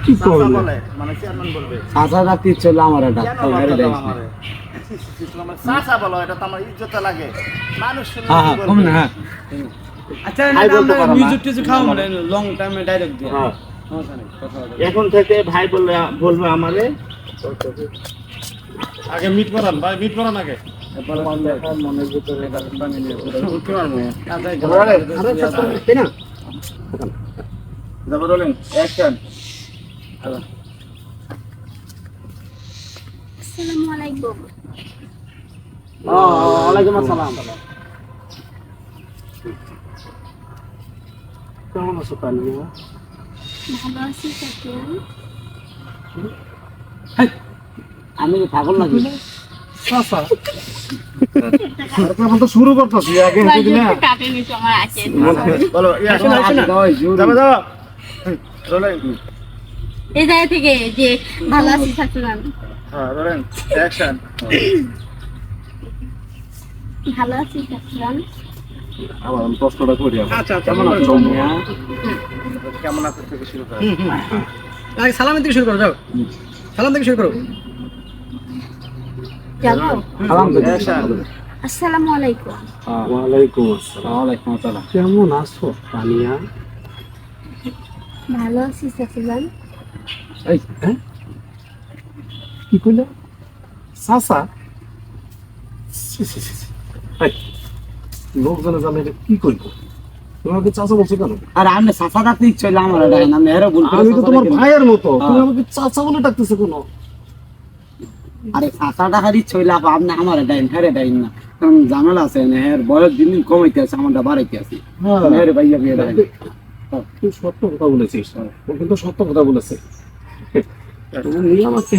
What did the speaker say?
কি চাচা করবে বলে মানে চেয়ারম্যান বলবে চাচা ডাকতে চল আমার কেন ডাক্তার লজ্জা আরে দাও ডাক আমারে? আমার চাচা বলো, এটা তো আমার ইজ্জতে লাগে। মানুষ শুনলে হ্যাঁ কি হ্যাঁ বলবে? কম না হ্যাঁ আচ্ছা ভাই বলতে আমরা পারো না। মিউজিক টিউজিক খাওয়া মানে লং টাইমে ডাইরেক্ট দিয়ে হ্যাঁ। সমস্যা নেই কথা বলা যাবে। এখন থেকে ভাই বলবে আমারে। আগে মিট করান ভাই, মিট করান আগে। এরপরে মনের ভিতরে বানি নিয়ে কি মারবো? তাই না যাবো রোলিং অ্যাকশন। আসসালামু আলাইকুম। ওয়ালাইকুম আসসালাম। কেমন আছো তানিয়া? ভালো আছি চাচুয়ান। আমি কি পাগল নাকি চাচা এখন তো শুরু করতেছি, আগে হেঁটে দিলে কাটেনি তো আমার আছে। বলো আসলে আসলে যাবে যাবে রোলিং। এই জায়গা থেকে যে ভালো আছি চাচুয়ান। হ্যাঁ রোলিং অ্যাকশন। ভালো আছি চাচুয়ান। আবার আমি প্রশ্নটা করি আবার। আচ্ছা আচ্ছা কেমন আছো মিয়া কেমন আছে থেকে শুরু করি। আগে সালামের থেকে শুরু করো যাও সালাম থেকে শুরু করো যাবো। সালাম দিন অ্যাকশন। আসসালামু আলাইকুম। ওয়ালাইকুম আসসালাম। ওয়ালাইকুম আসসালাম কেমন আছো তানিয়া? ভালো আছি চাচুয়ান। এই হ্যাঁ কি কইলে? চাচা লোকজনে জানে এটা কি কইব? তোমাকে চাচা বলছো কেন? আর আমি চাচা ডাকতে চল আমার ডাকেন আমি হেরে ভুল করে আমি তো তোমার চাচা ডাকেন। ভাইয়ের মতো, তুমি হ্যাঁ। আমাকে চাচা বলে ডাকতেছো কেন? আরে চাচা ডাকার ইচ্ছে হইলে আপনি আমার ডাইন হেরে ডাইন না কারণ ঝামেলা আছে না হের বয়স দিন দিন কমাইতে আছে আমারটা বাড়াইতে আছে হেরে ভাইয়া বিয়ে ডাকেন তুই সত্য কথা বলেছিস, ও কিন্তু সত্য কথা বলেছে। তুমি আমাকে